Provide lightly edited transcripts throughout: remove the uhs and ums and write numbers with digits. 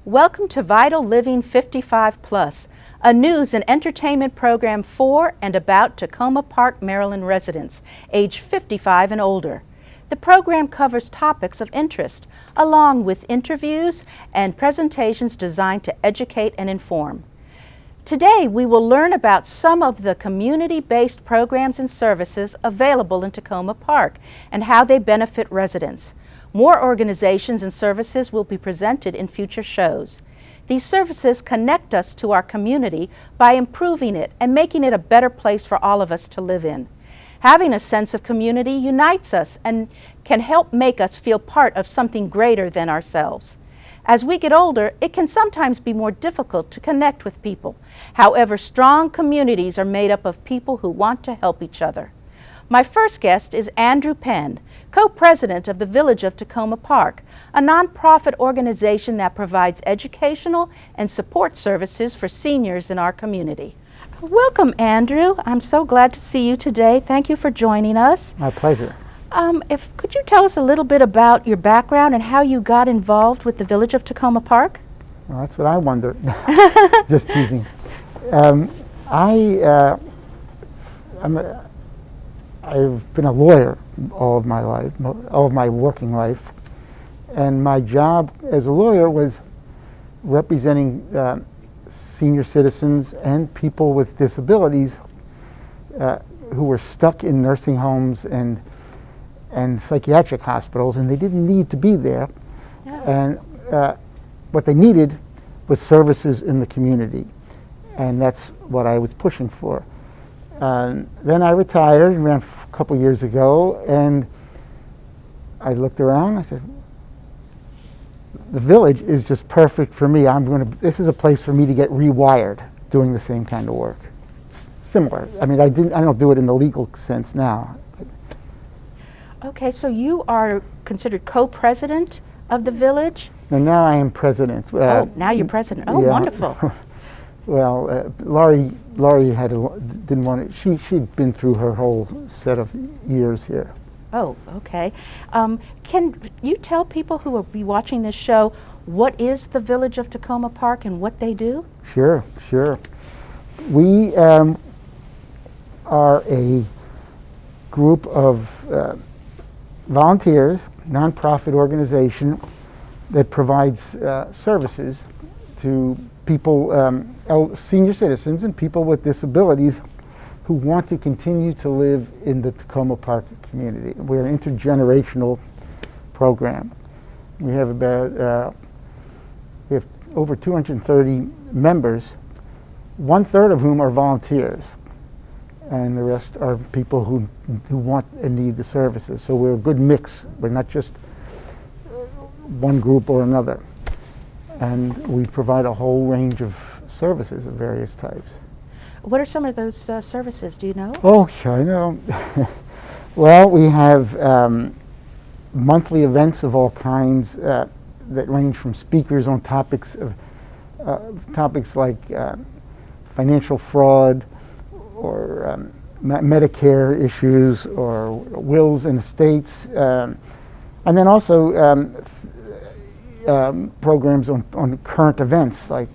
Welcome to Vital Living 55 Plus, a news and entertainment program for and about Takoma Park, Maryland residents, age 55 and older. The program covers topics of interest, along with interviews and presentations designed to educate and inform. Today, we will learn about some of the community-based programs and services available in Takoma Park and how they benefit residents. More organizations and services will be presented in future shows. These services connect us to our community by improving it and making it a better place for all of us to live in. Having a sense of community unites us and can help make us feel part of something greater than ourselves. As we get older, it can sometimes be more difficult to connect with people. However, strong communities are made up of people who want to help each other. My first guest is Andrew Penn, co-president of the Village of Takoma Park, a nonprofit organization that provides educational and support services for seniors in our community. Welcome, Andrew. I'm so glad to see you today. Thank you for joining us. My pleasure. Could you tell us a little bit about your background and how you got involved with the Village of Takoma Park? Well, that's what I wonder. Just teasing. I've been a lawyer all of my life, all of my working life, and my job as a lawyer was representing senior citizens and people with disabilities who were stuck in nursing homes and psychiatric hospitals, and they didn't need to be there. Yeah. And what they needed was services in the community, and that's what I was pushing for. Then I retired around a couple years ago, and I looked around and I said, the village is just perfect for me. This is a place for me to get rewired doing the same kind of work. Similar. I mean, I don't do it in the legal sense now. Okay, so you are considered co-president of the village? No, now I am president. Now you're president. Oh, yeah. Wonderful. Well, Laurie didn't want it. She'd been through her whole set of years here. Oh, okay. Can you tell people who will be watching this show what is the Village of Takoma Park and what they do? Sure. We are a group of volunteers, nonprofit organization that provides services to people, senior citizens and people with disabilities who want to continue to live in the Takoma Park community. We're an intergenerational program. We have we have over 230 members, 1/3 of whom are volunteers, and the rest are people who want and need the services. So we're a good mix. We're not just one group or another. And we provide a whole range of services of various types. What are some of those services, do you know? Oh, sure, I know. Well, we have monthly events of all kinds that range from speakers on topics like financial fraud, or Medicare issues, or wills and estates, and then also programs on current events like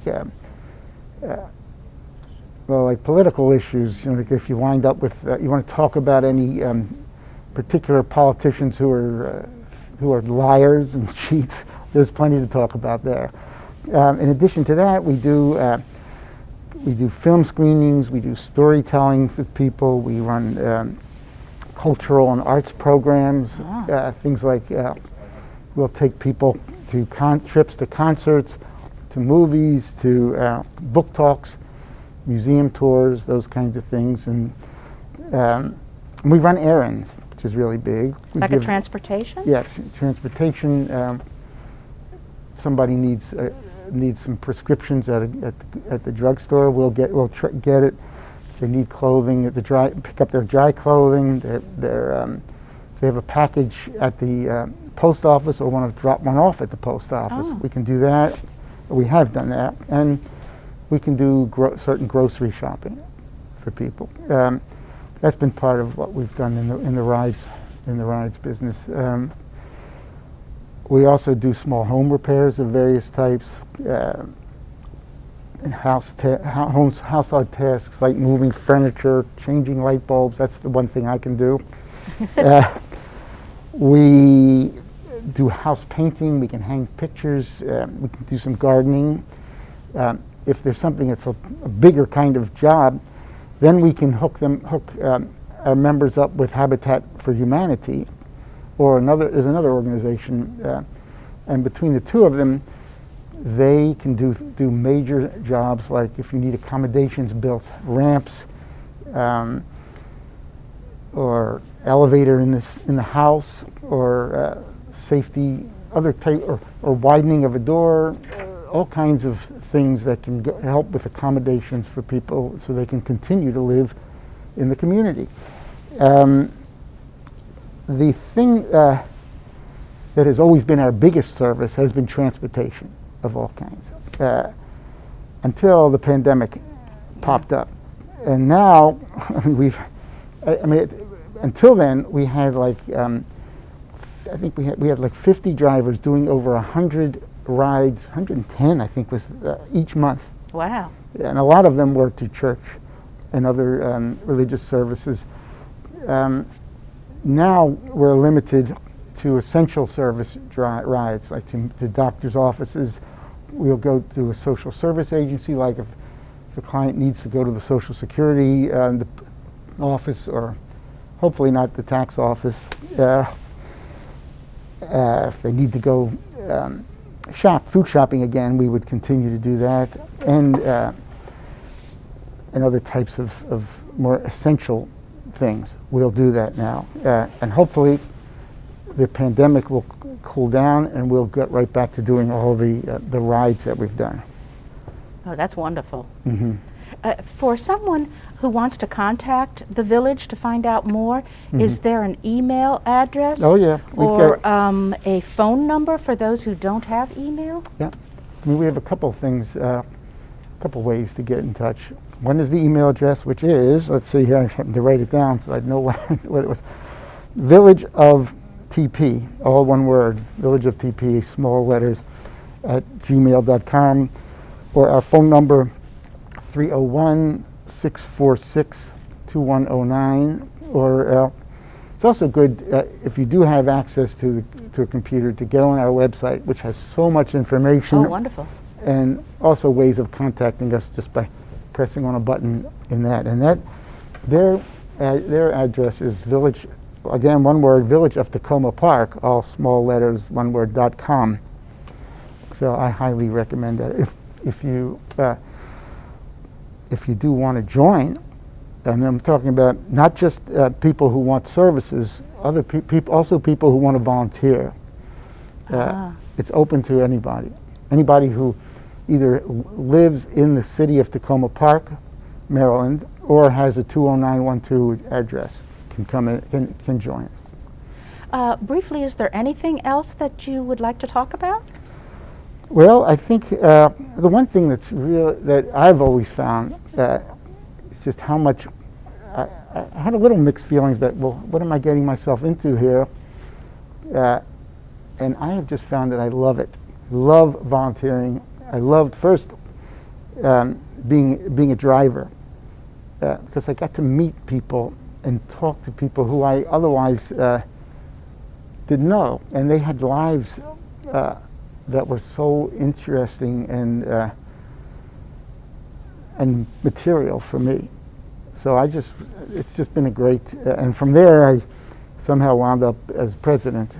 political issues. You know, like if you wind up with you want to talk about any particular politicians who are liars and cheats, there's plenty to talk about there. In addition to that, we do film screenings, we do storytelling with people, we run cultural and arts programs, things like we'll take people to trips to concerts, to movies, to book talks, museum tours, those kinds of things. And we run errands, which is really big. Like a transportation? Yeah, transportation. Somebody needs some prescriptions at the drugstore. We'll get it. If they need clothing at pick up their dry clothing. If they have a package at the post office or want to drop one off at the post office, we can do that. We have done that, and we can do certain grocery shopping for people. That's been part of what we've done in the rides in the rides business. We also do small home repairs of various types, and household tasks like moving furniture, changing light bulbs. That's the one thing I can do. We do house painting. We can hang pictures. We can do some gardening. If there's something that's a bigger kind of job, then we can hook our members up with Habitat for Humanity, or there's another organization, and between the two of them, they can do major jobs, like if you need accommodations built, ramps, or elevator in the house, or safety, other type, or widening of a door, all kinds of things that can help with accommodations for people so they can continue to live in the community. The thing that has always been our biggest service has been transportation of all kinds, until the pandemic popped up. And now, until then, we had like, I think we had like 50 drivers doing over 100 rides, 110 I think was each month. Wow. And a lot of them were to church and other religious services. Now we're limited to essential service rides, like to doctor's offices. We'll go to a social service agency, like if the client needs to go to the Social Security office, or hopefully not the tax office. If they need to go food shopping again, we would continue to do that, and other types of more essential things. We'll do that now, and hopefully the pandemic will cool down and we'll get right back to doing all the rides that we've done. Oh, that's wonderful. Mm-hmm. For someone who wants to contact the village to find out more, Mm-hmm. is there an email address? Oh yeah, or a phone number for those who don't have email? Yeah, I mean, we have a couple things, couple ways to get in touch. One is the email address, which is, let's see here, I happened to write it down so I'd know what it was. Village of TP, all one word, Village of TP, small letters, at gmail.com, or our phone number 301-646-2109, or it's also good if you do have access to a computer to get on our website, which has so much information. Oh, wonderful. And also ways of contacting us just by pressing on a button in that. And that their address is Village, again one word, Village of Takoma Park, all small letters, one word, .com. So I highly recommend that. If you do want to join, and I'm talking about not just people who want services, other people, also people who want to volunteer. It's open to anybody. Anybody who either lives in the city of Takoma Park, Maryland, or has a 20912 address can come in, can join. Briefly, is there anything else that you would like to talk about? Well, I think the one thing that I've always found is just how much I had a little mixed feelings about, well, what am I getting myself into here? And I have just found that I love it. Love volunteering. I loved first being a driver because I got to meet people and talk to people who I otherwise didn't know, and they had lives that were so interesting and material for me. So it's just been a great, and from there I somehow wound up as president.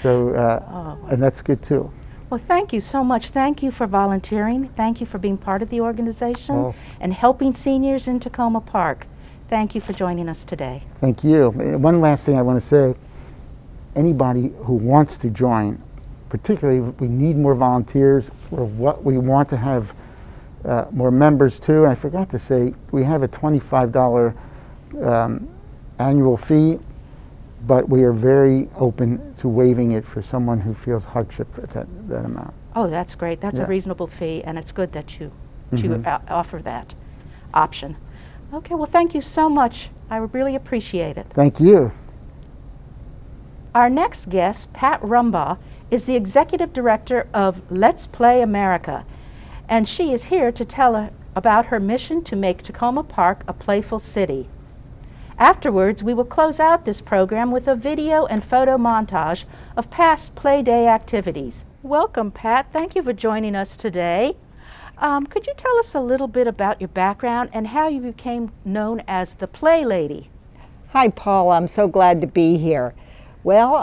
And that's good too. Well, thank you so much. Thank you for volunteering. Thank you for being part of the organization and helping seniors in Takoma Park. Thank you for joining us today. Thank you. One last thing I want to say, anybody who wants to join, particularly if we need more volunteers, or what we want to have more members too. And I forgot to say, we have a $25 annual fee, but we are very open to waiving it for someone who feels hardship at that amount. Oh, that's great. That's a reasonable fee, and it's good that you offer that option. Okay, well, thank you so much. I really appreciate it. Thank you. Our next guest, Pat Rumbaugh, is the Executive Director of Let's Play America, and she is here to tell about her mission to make Takoma Park a playful city. Afterwards, we will close out this program with a video and photo montage of past Play Day activities. Welcome, Pat. Thank you for joining us today. Could you tell us a little bit about your background and how you became known as the Play Lady? Hi, Paul. I'm so glad to be here. Well,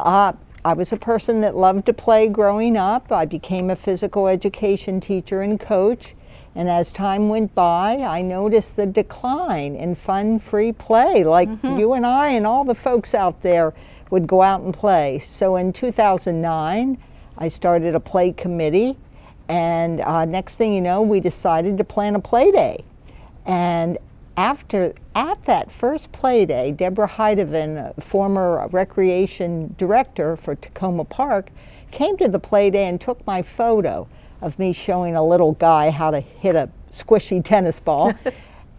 I was a person that loved to play growing up. I became a physical education teacher and coach. And as time went by, I noticed the decline in fun, free play, like you and I and all the folks out there would go out and play. So in 2009, I started a play committee, and next thing you know, we decided to plan a play day. And at that first play day, Deborah Heidevan, former recreation director for Takoma Park, came to the play day and took my photo of me showing a little guy how to hit a squishy tennis ball.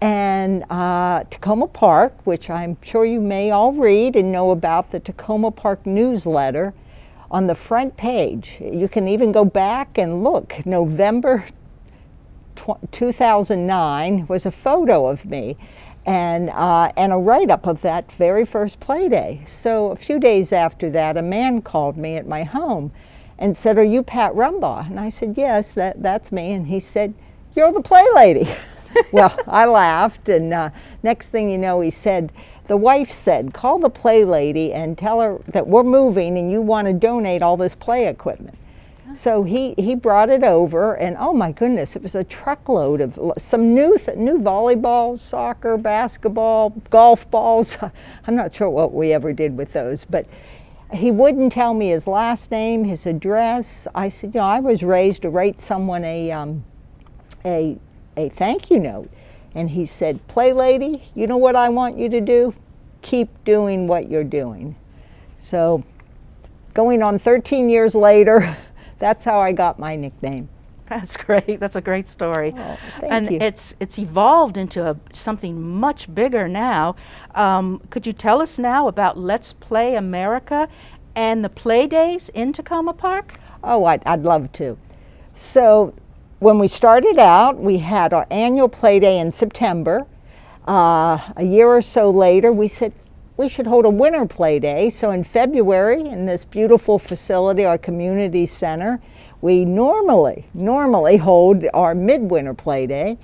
And Takoma Park, which I'm sure you may all read and know about, the Takoma Park newsletter, on the front page, you can even go back and look, November 2009 was a photo of me and a write-up of that very first play day. So a few days after that, a man called me at my home and said, "Are you Pat Rumbaugh?" And I said, "Yes, that's me." And he said, "You're the Play Lady." Well, I laughed, and next thing you know, he said, the wife said, "Call the Play Lady and tell her that we're moving and you want to donate all this play equipment." So he brought it over, and oh my goodness, it was a truckload of some new volleyballs, soccer, basketball, golf balls. I'm not sure what we ever did with those, but he wouldn't tell me his last name, his address. I said, I was raised to write someone a thank you note. And he said, "Play Lady, you know what I want you to do? Keep doing what you're doing." So going on 13 years later, that's how I got my nickname. That's great. That's a great story. Oh, thank you. It's evolved into something much bigger now. Could you tell us now about Let's Play America and the play days in Takoma Park? Oh, I'd love to. So when we started out, we had our annual play day in September. A year or so later, we said we should hold a winter play day. So in February, in this beautiful facility, our community center, we normally hold our midwinter play day.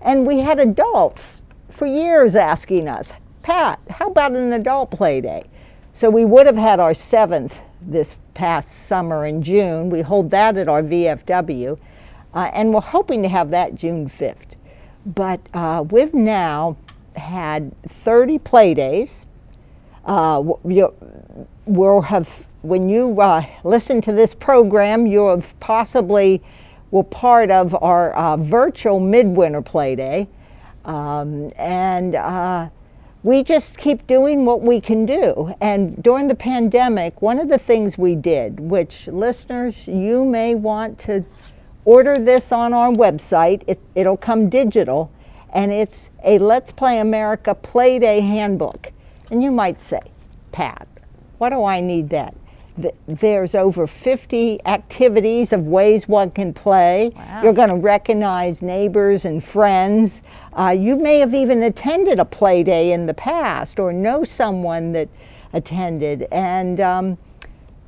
And we had adults for years asking us, "Pat, how about an adult play day?" So we would have had our 7th this past summer in June. We hold that at our VFW, and we're hoping to have that June 5th. But we've now had 30 play days. We'll have, when you listen to this program, you have possibly were part of our virtual midwinter play day. We just keep doing what we can do. And during the pandemic, one of the things we did, which listeners, you may want to order this on our website, it'll come digital, and it's a Let's Play America Play Day Handbook. And you might say, "Pat, why do I need that?" There's over 50 activities of ways one can play. Wow. You're going to recognize neighbors and friends. You may have even attended a play day in the past or know someone that attended. And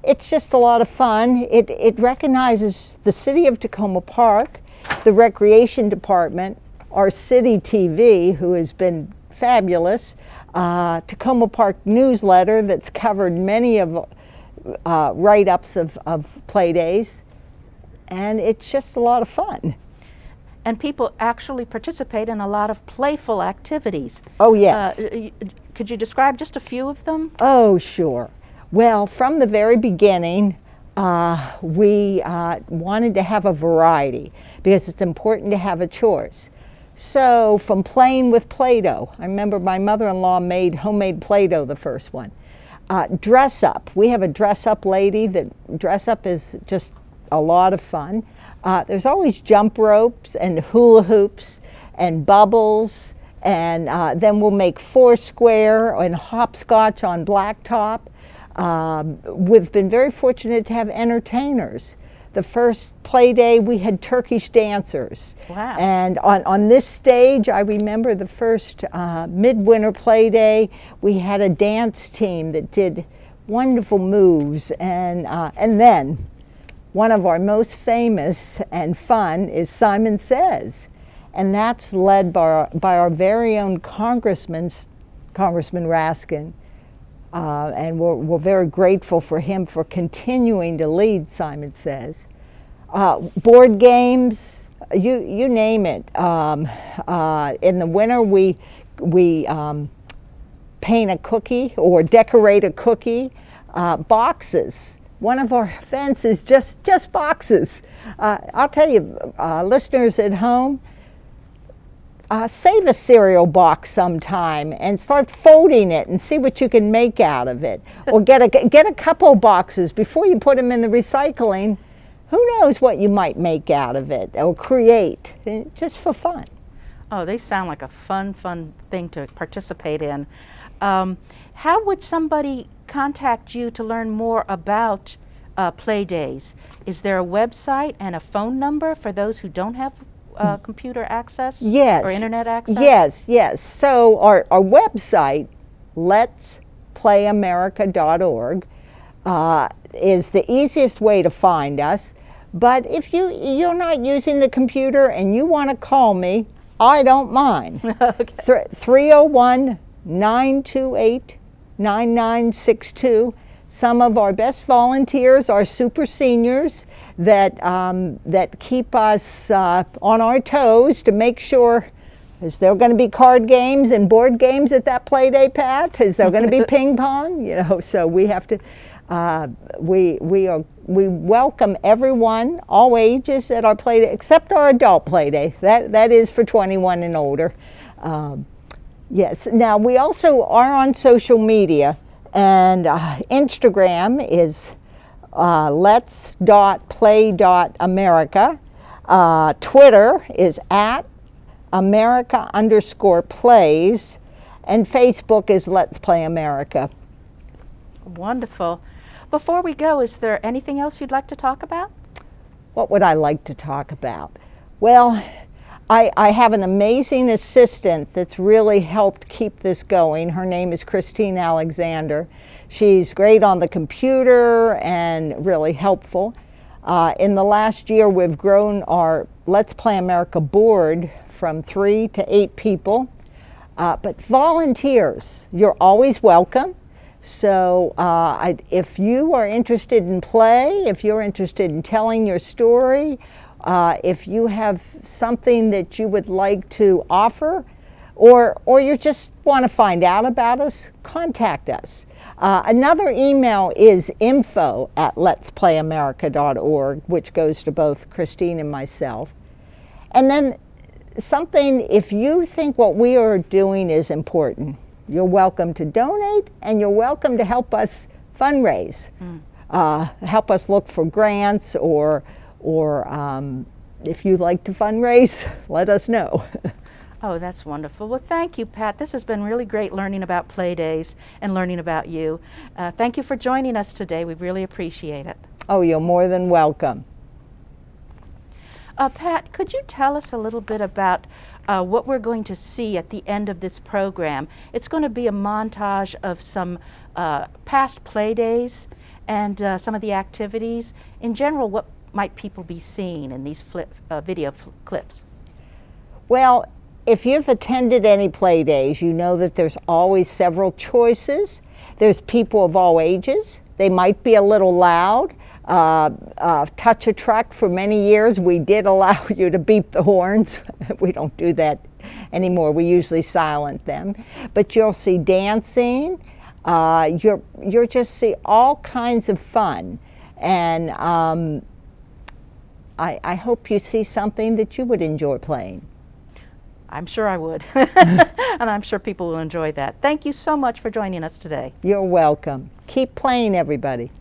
it's just a lot of fun. It recognizes the city of Takoma Park, the Recreation Department, our city TV, who has been fabulous, Takoma Park newsletter that's covered many of write-ups of play days, and it's just a lot of fun. And people actually participate in a lot of playful activities. Oh, yes. Could you describe just a few of them? Oh, sure. Well, from the very beginning, we wanted to have a variety because it's important to have a choice. So from playing with Play-Doh, I remember my mother-in-law made homemade Play-Doh, the first one. Dress up. We have a dress up lady. That dress up is just a lot of fun. There's always jump ropes and hula hoops and bubbles, and then we'll make foursquare and hopscotch on blacktop. We've been very fortunate to have entertainers. The first play day, we had Turkish dancers. Wow. And on this stage, I remember the first midwinter play day, we had a dance team that did wonderful moves. And then one of our most famous and fun is Simon Says. And that's led by our very own Congressman Raskin. And we're very grateful for him for continuing to lead Simon Says. Board games, you name it. In the winter, we paint a cookie or decorate a cookie. Boxes. One of our events is just boxes. I'll tell you, listeners at home, save a cereal box sometime and start folding it and see what you can make out of it. Or get a couple boxes before you put them in the recycling. Who knows what you might make out of it or create, just for fun. Oh, they sound like a fun thing to participate in. How would somebody contact you to learn more about play days? Is there a website and a phone number for those who don't have computer access? Yes. Or internet access? Yes. So our website, letsPlayAmerica.org, is the easiest way to find us. But if you're not using the computer and you want to call me, I don't mind. Okay. 301-928-9962. Some of our best volunteers are super seniors that keep us on our toes to make sure, is there going to be card games and board games at that play day, Pat? Is there going to be ping pong? So we have to, we welcome everyone, all ages at our play day, except our adult play day. That is for 21 and older. Yes, now we also are on social media. And Instagram is lets.play.america. Twitter is @America_plays. And Facebook is Let's Play America. Wonderful. Before we go, is there anything else you'd like to talk about? What would I like to talk about? Well, I have an amazing assistant that's really helped keep this going. Her name is Christine Alexander. She's great on the computer and really helpful. In the last year, we've grown our Let's Play America board from 3 to 8 people. But volunteers, you're always welcome. So if you are interested in play, if you're interested in telling your story, if you have something that you would like to offer, or you just want to find out about us, contact us. Another email is info@letsplayamerica.org, which goes to both Christine and myself. And then something, if you think what we are doing is important, you're welcome to donate, and you're welcome to help us fundraise. Help us look for grants, or if you'd like to fundraise, let us know. Oh, that's wonderful. Well, thank you, Pat. This has been really great learning about play days and learning about you. Thank you for joining us today. We really appreciate it. Oh, you're more than welcome. Pat, could you tell us a little bit about what we're going to see at the end of this program? It's going to be a montage of some past play days and some of the activities. In general, what might people be seeing in these video clips? Well, if you've attended any play days, you know that there's always several choices. There's people of all ages. They might be a little loud. Touch a truck, for many years we did allow you to beep the horns. We don't do that anymore. We usually silent them. But you'll see dancing. You'll just see all kinds of fun. And I hope you see something that you would enjoy playing. I'm sure I would. And I'm sure people will enjoy that. Thank you so much for joining us today. You're welcome. Keep playing, everybody.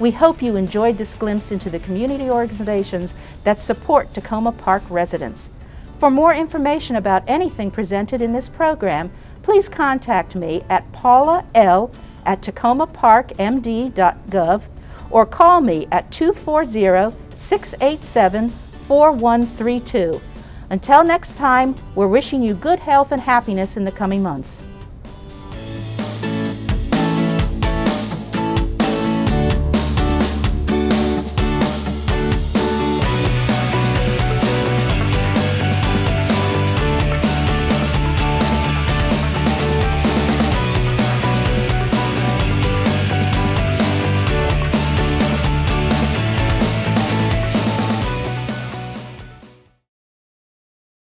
We hope you enjoyed this glimpse into the community organizations that support Takoma Park residents. For more information about anything presented in this program, please contact me at paula.l@tacomaparkmd.gov or call me at 240-687-4132. Until next time, we're wishing you good health and happiness in the coming months.